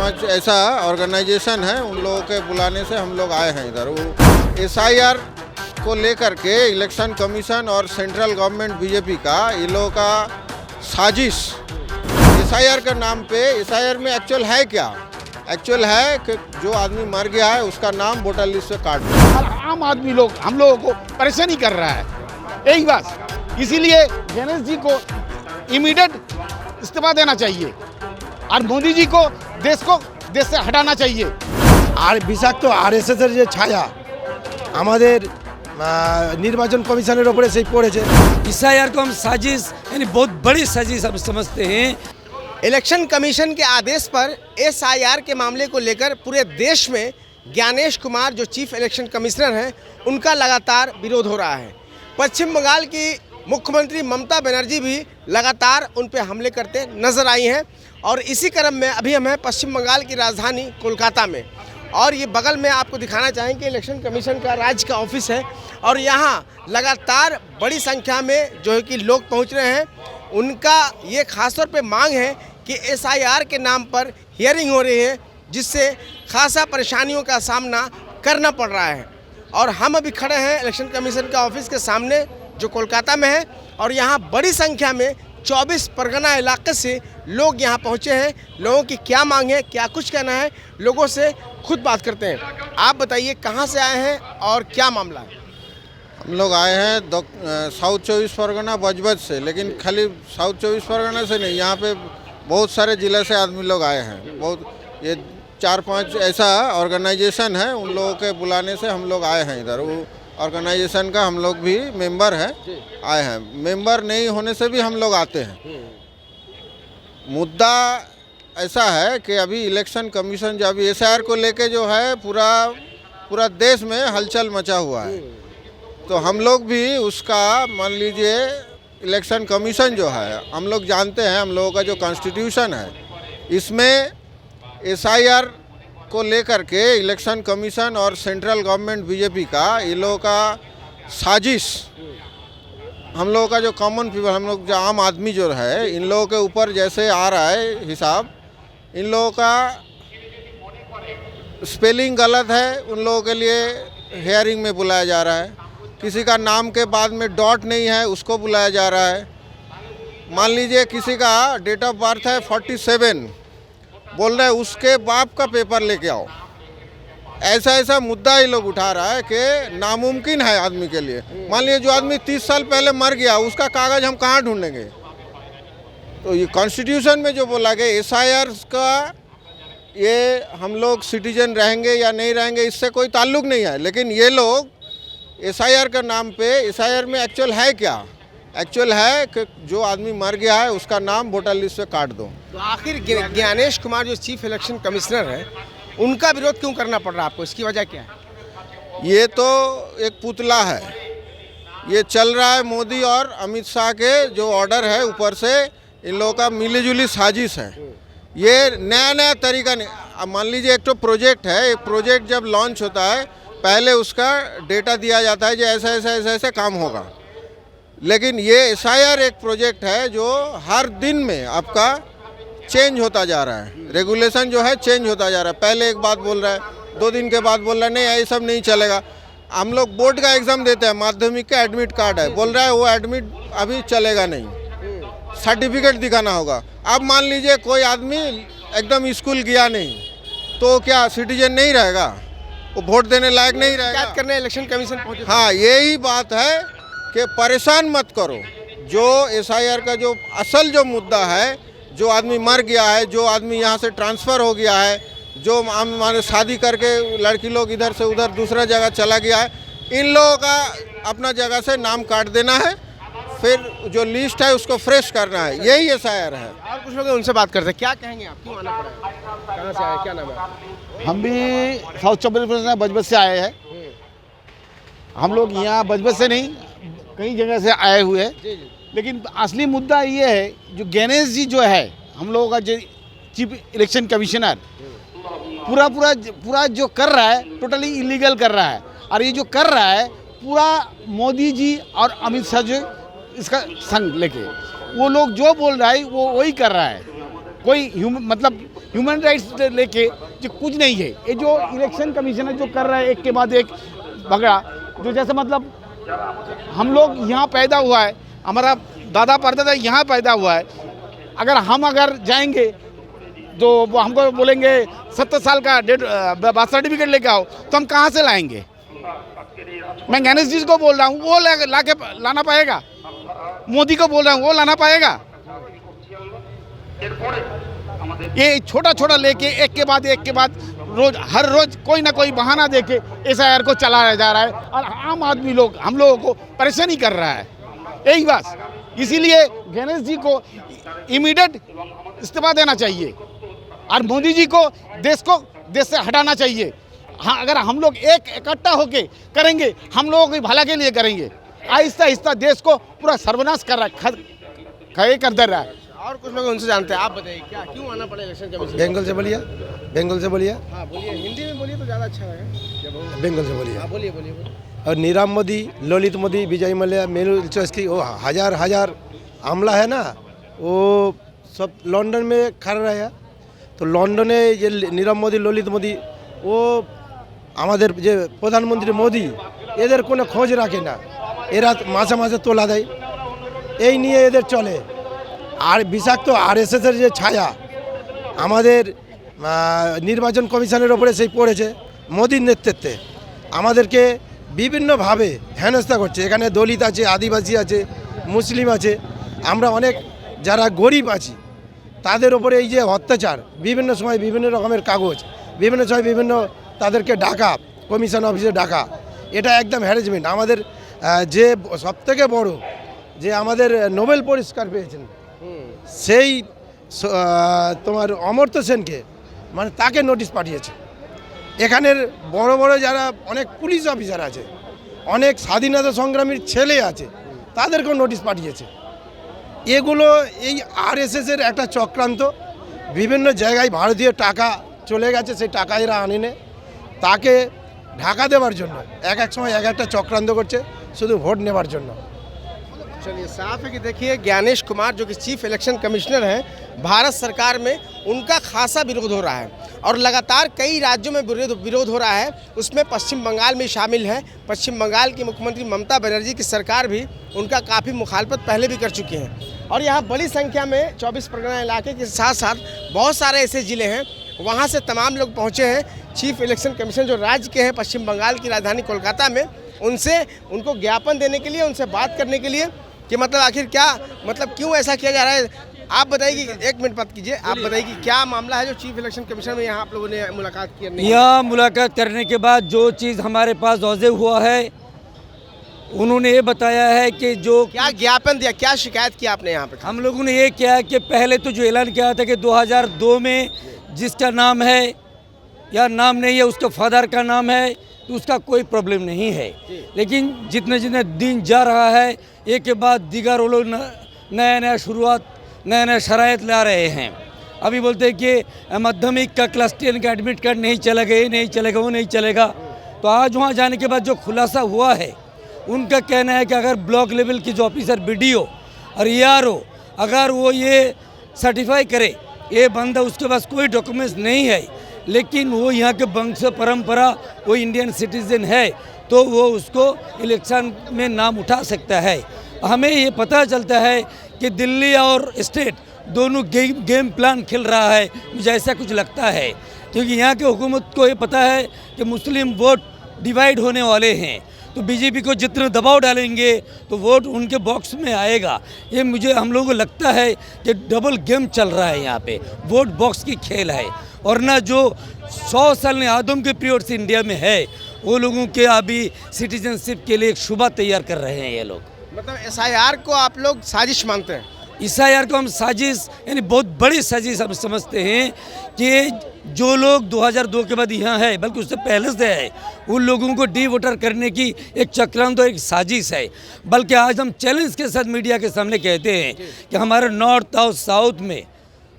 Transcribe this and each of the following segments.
4-5 ऐसा ऑर्गेनाइजेशन है, उन लोगों के बुलाने से हम लोग आए हैं इधर। वो एसआईआर को लेकर के इलेक्शन कमीशन और सेंट्रल गवर्नमेंट बीजेपी का ये लोगों का साजिश, एसआईआर के नाम पे। एसआईआर में एक्चुअल है क्या? एक्चुअल है कि जो आदमी मर गया है उसका नाम वोटर लिस्ट से काट दो। आम आदमी लोग हम लोगों को परेशानी कर रहा है, यही बात। इसीलिए गणेश जी को इमीडिएट इस्तीफा देना चाहिए और मोदी जी को देश से हटाना चाहिए। আর বিষাক্ত আরএসএসের যে ছায়া আমাদের নির্বাচন কমিশনের ওপরে সেই পড়েছে। एसआईआर को हम साजिश यानी बहुत बड़ी साजिश हम समझते हैं। इलेक्शन कमीशन के आदेश पर एसआईआर के मामले को लेकर पूरे देश में ज्ञानेश कुमार जो चीफ इलेक्शन कमिश्नर हैं उनका लगातार विरोध हो रहा है। पश्चिम बंगाल की मुख्यमंत्री ममता बनर्जी भी लगातार उन पर हमले करते नजर आई हैं और इसी क्रम में अभी हम हैं पश्चिम बंगाल की राजधानी कोलकाता में और ये बगल में आपको दिखाना चाहेंगे इलेक्शन कमीशन का राज्य का ऑफिस है और यहाँ लगातार बड़ी संख्या में जो है कि लोग पहुँच रहे हैं। उनका ये खासतौर पे मांग है कि एसआईआर के नाम पर हियरिंग हो रही है जिससे खासा परेशानियों का सामना करना पड़ रहा है। और हम अभी खड़े हैं इलेक्शन कमीशन के ऑफिस के सामने जो कोलकाता में है और यहाँ बड़ी संख्या में 24 परगना इलाके से लोग यहाँ पहुँचे हैं। लोगों की क्या मांग है, क्या कुछ कहना है, लोगों से खुद बात करते हैं। आप बताइए कहाँ से आए हैं और क्या मामला है? हम लोग आए हैं साउथ 24 परगना बजबज से, लेकिन खाली साउथ 24 परगना से नहीं, यहाँ पे बहुत सारे ज़िले से आदमी लोग आए हैं। बहुत ये 4-5 ऐसा ऑर्गेनाइजेशन है, उन लोगों के बुलाने से हम लोग आए हैं इधर। वो ऑर्गेनाइजेशन का हम लोग भी मेंबर हैं, आए हैं। मेंबर नहीं होने से भी हम लोग आते हैं। मुद्दा ऐसा है कि अभी इलेक्शन कमीशन जो अभी एसआईआर को लेके जो है पूरा देश में हलचल मचा हुआ है, तो हम लोग भी उसका मान लीजिए इलेक्शन कमीशन जो है, हम लोग जानते हैं हम लोगों का जो कॉन्स्टिट्यूशन है इसमें एसआईआर को लेकर के इलेक्शन कमीशन और सेंट्रल गवर्नमेंट बीजेपी का ये लोगों का साजिश, हम लोगों का जो कॉमन पीपल, हम लोग जो आम आदमी जो है, इन लोगों के ऊपर जैसे आ रहा है हिसाब, इन लोगों का स्पेलिंग गलत है, उन लोगों के लिए हियरिंग में बुलाया जा रहा है। किसी का नाम के बाद में डॉट नहीं है उसको बुलाया जा रहा है। मान लीजिए किसी का डेट ऑफ बर्थ है 47, बोल रहे हैं उसके बाप का पेपर लेके आओ। ऐसा मुद्दा ही लोग उठा रहा है कि नामुमकिन है आदमी के लिए। मान लीजिए जो आदमी 30 साल पहले मर गया उसका कागज़ हम कहाँ ढूंढेंगे? तो ये कॉन्स्टिट्यूशन में जो बोला गया एसआईआर का, ये हम लोग सिटीजन रहेंगे या नहीं रहेंगे इससे कोई ताल्लुक नहीं है, लेकिन ये लोग एसआईआर के नाम पे, एसआईआर में एक्चुअल है क्या? एक्चुअल है कि जो आदमी मर गया है उसका नाम वोटर लिस्ट से काट दो। तो आखिर ज्ञानेश कुमार जो चीफ इलेक्शन कमिश्नर है उनका विरोध क्यों करना पड़ रहा है आपको? इसकी वजह क्या है? ये तो एक पुतला है, ये चल रहा है मोदी और अमित शाह के जो ऑर्डर है ऊपर से, इन लोगों का मिली जुली साजिश है। ये नया तरीका नहीं। अब मान लीजिए एक तो प्रोजेक्ट है, एक प्रोजेक्ट जब लॉन्च होता है पहले उसका डेटा दिया जाता है जो ऐसा काम होगा, लेकिन ये एसआईआर एक प्रोजेक्ट है जो हर दिन में आपका चेंज होता जा रहा है। रेगुलेशन जो है चेंज होता जा रहा है। पहले एक बात बोल रहा है, 2 दिन के बाद बोल रहा है नहीं ये सब नहीं चलेगा। हम लोग बोर्ड का एग्ज़ाम देते हैं, माध्यमिक का एडमिट कार्ड है, बोल रहा है वो एडमिट अभी चलेगा नहीं, सर्टिफिकेट दिखाना होगा। अब मान लीजिए कोई आदमी एकदम स्कूल गया नहीं तो क्या सिटीजन नहीं रहेगा? वो वोट देने लायक नहीं रहेगा? शिकायत करने इलेक्शन कमीशन पहुंचे। हाँ, यही बात है कि परेशान मत करो। जो एसआईआर का जो असल जो मुद्दा है, जो आदमी मर गया है, जो आदमी यहाँ से ट्रांसफ़र हो गया है, जो माने शादी करके लड़की लोग इधर से उधर दूसरा जगह चला गया है, इन लोगों का अपना जगह से नाम काट देना है, फिर जो लिस्ट है उसको फ्रेश करना है, यही एसआईआर है। और कुछ लोग हैं, उनसे बात करते हैं। क्या कहेंगे आप? क्यों आना पड़ा? कहाँ से आए, क्या नाम है? हम भी साउथ 24 परगना बजबज से आए हैं। हम लोग यहाँ बजबज से नहीं कई जगह से आए हुए हैं, लेकिन असली मुद्दा ये है जो गणेश जी जो है हम लोगों का जो चीफ इलेक्शन कमिश्नर पूरा जो कर रहा है टोटली इलीगल कर रहा है। और ये जो कर रहा है पूरा मोदी जी और अमित शाह जो इसका संग लेके वो लोग जो बोल रहा है वो वही कर रहा है। कोई मतलब ह्यूमन राइट्स लेके जो कुछ नहीं है। ये जो इलेक्शन कमीशन जो कर रहा है एक के बाद एक भगड़ा, जो जैसे मतलब हम लोग यहाँ पैदा हुआ है, हमारा दादा परदादा यहाँ पैदा हुआ है, अगर जाएंगे तो वो हमको बोलेंगे 70 साल का बर्थ सर्टिफिकेट लेके आओ, तो हम कहाँ से लाएंगे? मैं गणेश जी को बोल रहा हूँ, वो लाना पाएगा? मोदी को बोल रहा हूँ, वो लाना पाएगा? ये छोटा छोटा लेके एक के बाद हर रोज कोई ना कोई बहाना देके SIR को चलाया जा रहा है और आम आदमी लोग हम लोगों को परेशानी कर रहा है। यही बात, इसीलिए गणेश जी को इमीडिएट इस्तीफा देना चाहिए और मोदी जी को देश से हटाना चाहिए। हाँ, अगर हम लोग इकट्ठा होके करेंगे, हम लोगों की भला के लिए करेंगे। आहिस्ता आहिस्ता देश को पूरा सर्वनाश कर रहा है, कर दे रहा है। और कुछ लोग उनसे जानते हैं, आप बताइए क्या क्यों आना पड़ा इलेक्शन कमीशन? बेंगल से बोलिए, बेंगल से बोलिए। हाँ बोलिए, हिंदी में बोलिए तो ज़्यादा अच्छा रहेगा। बेंगल से बोलिए। हाँ बोलिए। और नीरव मोदी, ललित मोदी, विजय मल्ल्या, मेहुल चोस्की, वो हजार आमला है ना, वो सब लंदन में खड़ा रहा है। तो लंदने ये नीरव मोदी, ललित मोदी, वो আমাদের যে প্রধানমন্ত্রী মোদি, এদের কোনো খোঁজ রাখে না, এরা মাঝে মাঝে তোলা দেয়, এই নিয়ে এদের চলে। আর বিষাক্ত RSS-এর যে ছায়া আমাদের নির্বাচন কমিশনের ওপরে সেই পড়েছে মোদির নেতৃত্বে, আমাদেরকে বিভিন্নভাবে হেনস্থা করছে। এখানে দলিত আছে, আদিবাসী আছে, মুসলিম আছে, আমরা অনেক যারা গরিব আছি তাদের ওপরে এই যে অত্যাচার, বিভিন্ন সময় বিভিন্ন রকমের কাগজ, বিভিন্ন সময় বিভিন্ন তাদেরকে ডাকা, কমিশন অফিসে ডাকা, এটা একদম হ্যারাসমেন্ট। আমাদের যে সবথেকে বড় যে আমাদের নোবেল পুরস্কার পেয়েছেন সেই তোমার অমর্ত্য সেনকে, মানে তাকে নোটিশ পাঠিয়েছে। এখানের বড় বড় যারা অনেক পুলিশ অফিসার আছে, অনেক স্বাধীনতা সংগ্রামীর ছেলে আছে, তাদেরকেও নোটিশ পাঠিয়েছে। এগুলো এই RSS-এর একটা চক্রান্ত। বিভিন্ন জায়গায় ভারতীয় টাকা চলে গেছে, সেই টাকা এরা আনেনে তাকে ঢাকা দেওয়ার জন্য এক সময় একটা চক্রান্ত করছে শুধু ভোট নেবার জন্য। चलिए, साफ है कि देखिए ज्ञानेश कुमार जो कि चीफ इलेक्शन कमिश्नर हैं भारत सरकार में, उनका खासा विरोध हो रहा है और लगातार कई राज्यों में विरोध हो रहा है। उसमें पश्चिम बंगाल में शामिल है। पश्चिम बंगाल की मुख्यमंत्री ममता बनर्जी की सरकार भी उनका काफ़ी मुखालफत पहले भी कर चुकी हैं और यहाँ बड़ी संख्या में 24 परगना इलाके के साथ साथ बहुत सारे ऐसे ज़िले हैं, वहाँ से तमाम लोग पहुँचे हैं। चीफ इलेक्शन कमिश्नर जो राज्य के हैं पश्चिम बंगाल की राजधानी कोलकाता में, उनको ज्ञापन देने के लिए, उनसे बात करने के लिए कि मतलब आखिर क्या, मतलब क्यों ऐसा किया जा रहा है। आप बताइए कि एक मिनट बात कीजिए, आप बताइए कि क्या मामला है जो चीफ इलेक्शन कमिश्नर में यहाँ आप लोगों ने मुलाकात की? यहाँ मुलाकात करने के बाद जो चीज़ हमारे पास वाज़ेह हुआ है, उन्होंने ये बताया है कि जो क्या ज्ञापन दिया, क्या शिकायत की आपने यहाँ पे? हम लोगों ने ये किया कि पहले तो जो ऐलान किया था कि 2002 में जिसका नाम है या नाम नहीं है, उसके फादर का नाम है, तो उसका कोई प्रॉब्लम नहीं है। लेकिन जितने जितने दिन जा रहा है, एक के बाद दीगर वो लोग नया शुरुआत, नया शराइत ला रहे हैं। अभी बोलते हैं कि माध्यमिक का क्लास 10 का एडमिट कार्ड नहीं चलेगा, ये नहीं चलेगा, वो नहीं चलेगा। तो आज वहाँ जाने के बाद जो खुलासा हुआ है, उनका कहना है कि अगर ब्लॉक लेवल की जो ऑफिसर BDO और ERO अगर वो ये सर्टिफाई करे ये बंदा उसके पास कोई डॉक्यूमेंट्स नहीं है, लेकिन वो यहाँ के वंश परंपरा, वो इंडियन सिटीजन है, तो वो उसको इलेक्शन में नाम उठा सकता है। हमें ये पता चलता है कि दिल्ली और स्टेट दोनों गेम प्लान खेल रहा है, मुझे ऐसा कुछ लगता है, क्योंकि यहाँ के हुकूमत को ये पता है कि मुस्लिम वोट डिवाइड होने वाले हैं, तो बीजेपी को जितना दबाव डालेंगे तो वोट उनके बॉक्स में आएगा। ये मुझे हम लोगों को लगता है कि डबल गेम चल रहा है यहाँ पे, वोट बॉक्स की खेल है। और ना जो 100 साल आदम के पीरियड से इंडिया में है, वो लोगों के अभी सिटीजनशिप के लिए एक शुबा तैयार कर रहे हैं ये लोग। मतलब SIR को आप लोग साजिश मानते हैं? SIR को हम साजिश, यानी बहुत बड़ी साजिश हम समझते हैं कि जो लोग 2002 के बाद यहाँ है, बल्कि उससे पहले से है, उन लोगों को डी वोटर करने की एक चक्रांत और एक साजिश है। बल्कि आज हम चैलेंज के साथ मीडिया के सामने कहते हैं कि हमारे नॉर्थ और साउथ में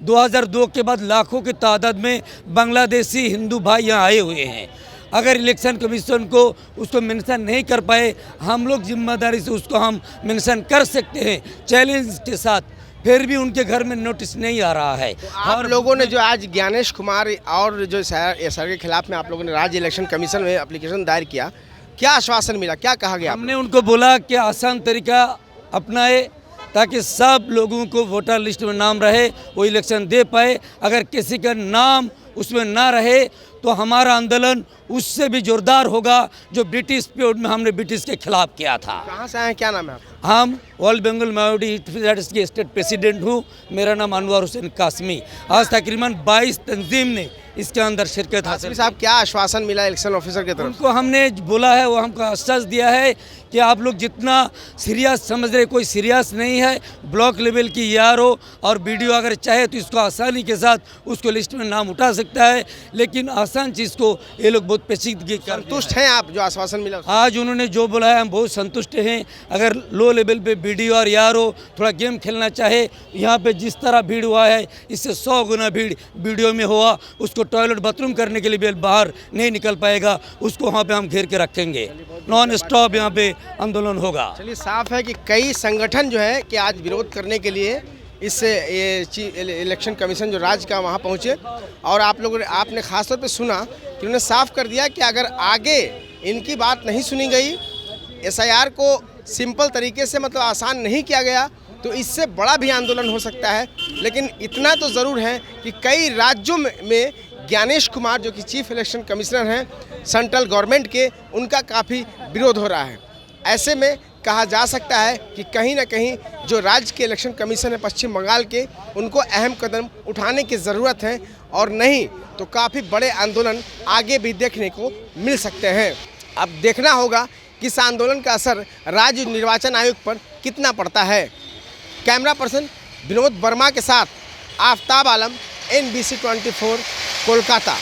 2002 के बाद लाखों की तादाद में बांग्लादेशी हिंदू भाई यहाँ आए हुए हैं। अगर इलेक्शन कमीशन को उसको मेंशन नहीं कर पाए, हम लोग जिम्मेदारी से उसको हम मेंशन कर सकते हैं चैलेंज के साथ फिर भी उनके घर में नोटिस नहीं आ रहा है। आप लोगों ने जो आज ज्ञानेश कुमार और जो एसआईआर के खिलाफ में आप लोगों ने राज्य इलेक्शन कमीशन में एप्लीकेशन दायर किया, क्या आश्वासन मिला, क्या कहा गया? हमने उनको बोला कि आसान तरीका अपनाए ताकि सब लोगों को वोटर लिस्ट में नाम रहे, वो इलेक्शन दे पाए। अगर किसी का नाम उसमें ना रहे तो हमारा आंदोलन उससे भी जोरदार होगा, जो ब्रिटिश पीरियड में हमने ब्रिटिश के खिलाफ किया था। कहाँ से आए, क्या नाम है आपका? हम ऑल बंगाल मायोडी के स्टेट प्रेसिडेंट हूँ। मेरा नाम अनवर हुसैन कासमी। आज तकरीबन 22 तंजीम ने इसके अंदर शिरकत हासिल कासमी साहब, क्या आश्वासन मिला इलेक्शन ऑफिसर की तरफ से? उनको हमने बोला है, वो हमको आश्वास दिया है कि आप लोग जितना सीरियस समझ रहे, कोई सीरियस नहीं है। ब्लॉक लेवल की ERO और BDO अगर चाहे तो इसको आसानी के साथ उसको लिस्ट में नाम उठा सकता है, लेकिन आसान चीज़ को ये लोग बहुत पेचीदगी कर संतुष्ट हैं आप जो आश्वासन मिला? आज उन्होंने जो बोला है हम बहुत संतुष्ट हैं। अगर लो लेवल पे BDO और ERO थोड़ा गेम खेलना चाहे, यहाँ पे जिस तरह भीड़ हुआ है इससे 100 गुना भीड़ BDO में हुआ, उसको टॉयलेट बाथरूम करने के लिए भी बाहर नहीं निकल पाएगा, उसको वहाँ पे हम घेर के रखेंगे। नॉन स्टॉप यहाँ पे आंदोलन होगा। चलिए, साफ है कि कई संगठन जो है कि आज विरोध करने के लिए इससे ये इलेक्शन कमीशन जो राज्य का वहाँ पहुँचे, और आप लोगों ने आपने खासतौर पे सुना कि उन्होंने साफ कर दिया कि अगर आगे इनकी बात नहीं सुनी गई, SIR को सिंपल तरीके से मतलब आसान नहीं किया गया, तो इससे बड़ा भी आंदोलन हो सकता है। लेकिन इतना तो ज़रूर है कि कई राज्यों में ज्ञानेश कुमार जो कि चीफ इलेक्शन कमिश्नर हैं सेंट्रल गवर्नमेंट के, उनका काफ़ी विरोध हो रहा है। ऐसे में कहा जा सकता है कि कहीं ना कहीं जो राज्य के इलेक्शन कमीशन है पश्चिम बंगाल के, उनको अहम कदम उठाने की ज़रूरत है, और नहीं तो काफ़ी बड़े आंदोलन आगे भी देखने को मिल सकते हैं। अब देखना होगा कि इस आंदोलन का असर राज्य निर्वाचन आयोग पर कितना पड़ता है। कैमरा पर्सन विनोद वर्मा के साथ आफ्ताब आलम, NBC 24 कोलकाता।